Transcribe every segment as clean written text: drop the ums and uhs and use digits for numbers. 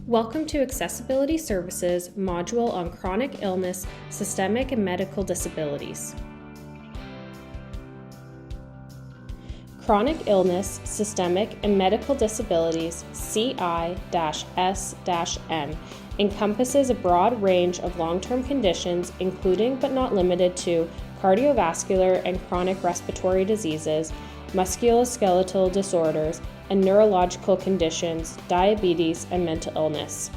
Welcome to Accessibility Services module on chronic illness, systemic and medical disabilities. Chronic illness, systemic and medical disabilities, CI-S-M, encompasses a broad range of long-term conditions including but not limited to cardiovascular and chronic respiratory diseases, musculoskeletal disorders, and neurological conditions, diabetes, and mental illness.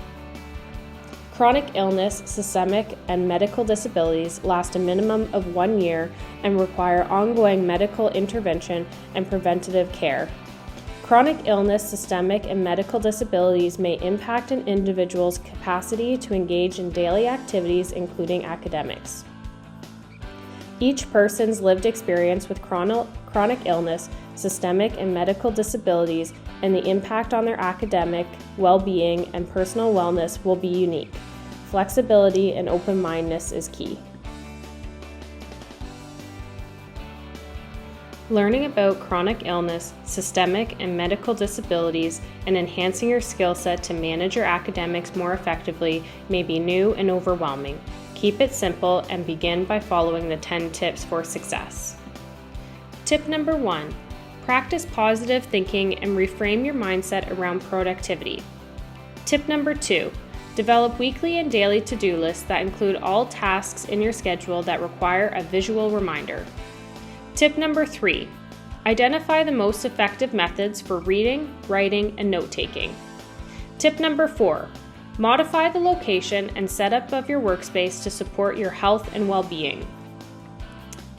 Chronic illness, systemic, and medical disabilities last a minimum of 1 year and require ongoing medical intervention and preventative care. Chronic illness, systemic, and medical disabilities may impact an individual's capacity to engage in daily activities, including academics. Each person's lived experience with chronic illness, systemic, and medical disabilities and the impact on their academic, well-being, and personal wellness will be unique. Flexibility and open-mindedness is key. Learning about chronic illness, systemic, and medical disabilities and enhancing your skill set to manage your academics more effectively may be new and overwhelming. Keep it simple and begin by following the 10 tips for success. Tip number 1. Practice positive thinking and reframe your mindset around productivity. Tip number 2. Develop weekly and daily to-do lists that include all tasks in your schedule that require a visual reminder. Tip number 3. Identify the most effective methods for reading, writing, and note-taking. Tip number 4. Modify the location and setup of your workspace to support your health and well-being.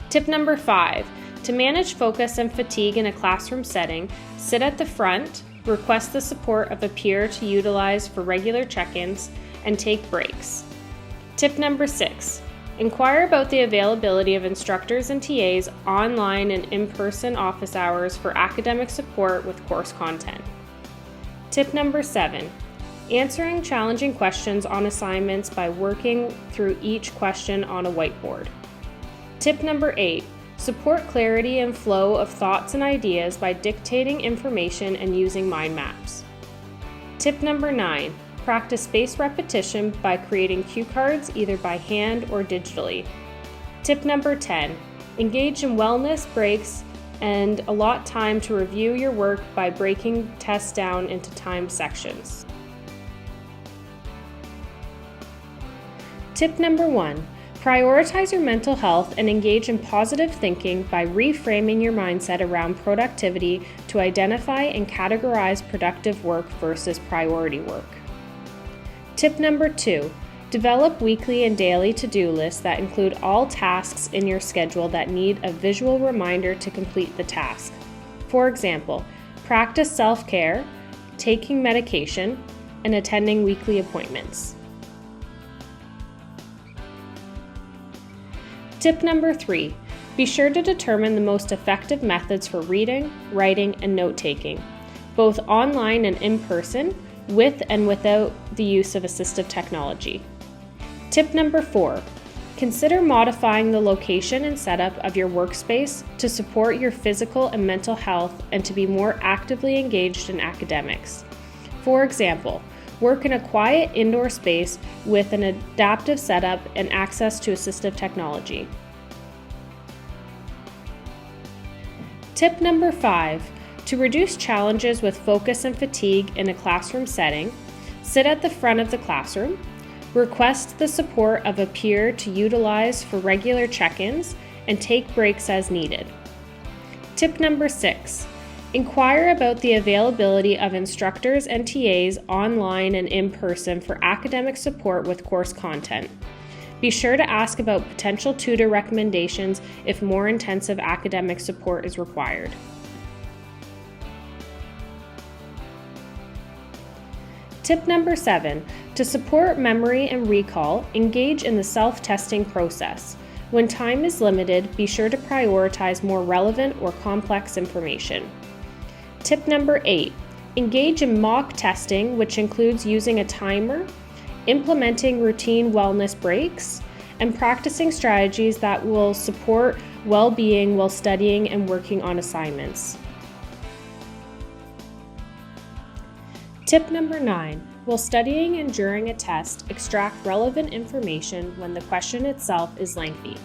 Tip number 5. To manage focus and fatigue in a classroom setting, sit at the front, request the support of a peer to utilize for regular check-ins, and take breaks. Tip number 6. Inquire about the availability of instructors and TAs online and in-person office hours for academic support with course content. Tip number 7. Answering challenging questions on assignments by working through each question on a whiteboard. Tip number 8. Support clarity and flow of thoughts and ideas by dictating information and using mind maps. Tip number 9. Practice spaced repetition by creating cue cards either by hand or digitally. Tip number 10. Engage in wellness breaks and allot time to review your work by breaking tests down into timed sections. Tip number 1. Prioritize your mental health and engage in positive thinking by reframing your mindset around productivity to identify and categorize productive work versus priority work. Tip number 2. Develop weekly and daily to-do lists that include all tasks in your schedule that need a visual reminder to complete the task. For example, practice self-care, taking medication, and attending weekly appointments. Tip number 3. Be sure to determine the most effective methods for reading, writing, and note-taking, both online and in person, with and without the use of assistive technology. Tip number 4. Consider modifying the location and setup of your workspace to support your physical and mental health and to be more actively engaged in academics. For example, work in a quiet indoor space with an adaptive setup and access to assistive technology. Tip number 5. To reduce challenges with focus and fatigue in a classroom setting, sit at the front of the classroom, request the support of a peer to utilize for regular check-ins, and take breaks as needed. Tip number 6. Inquire about the availability of instructors and TAs online and in person for academic support with course content. Be sure to ask about potential tutor recommendations if more intensive academic support is required. Tip number 7. To support memory and recall, engage in the self-testing process. When time is limited, be sure to prioritize more relevant or complex information. Tip number 8. Engage in mock testing, which includes using a timer, implementing routine wellness breaks, and practicing strategies that will support well-being while studying and working on assignments. Tip number 9. While studying and during a test, extract relevant information when the question itself is lengthy.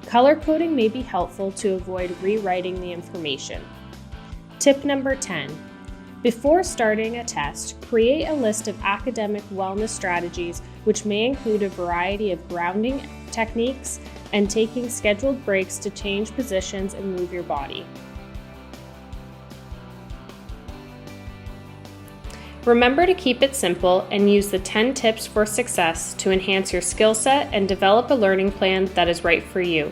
Color coding may be helpful to avoid rewriting the information. Tip number 10. Before starting a test, create a list of academic wellness strategies, which may include a variety of grounding techniques and taking scheduled breaks to change positions and move your body. Remember to keep it simple and use the 10 tips for success to enhance your skill set and develop a learning plan that is right for you.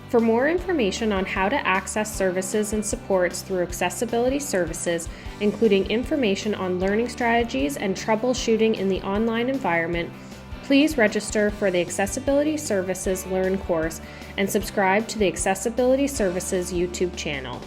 For more information on how to access services and supports through Accessibility Services, including information on learning strategies and troubleshooting in the online environment, please register for the Accessibility Services Learn course and subscribe to the Accessibility Services YouTube channel.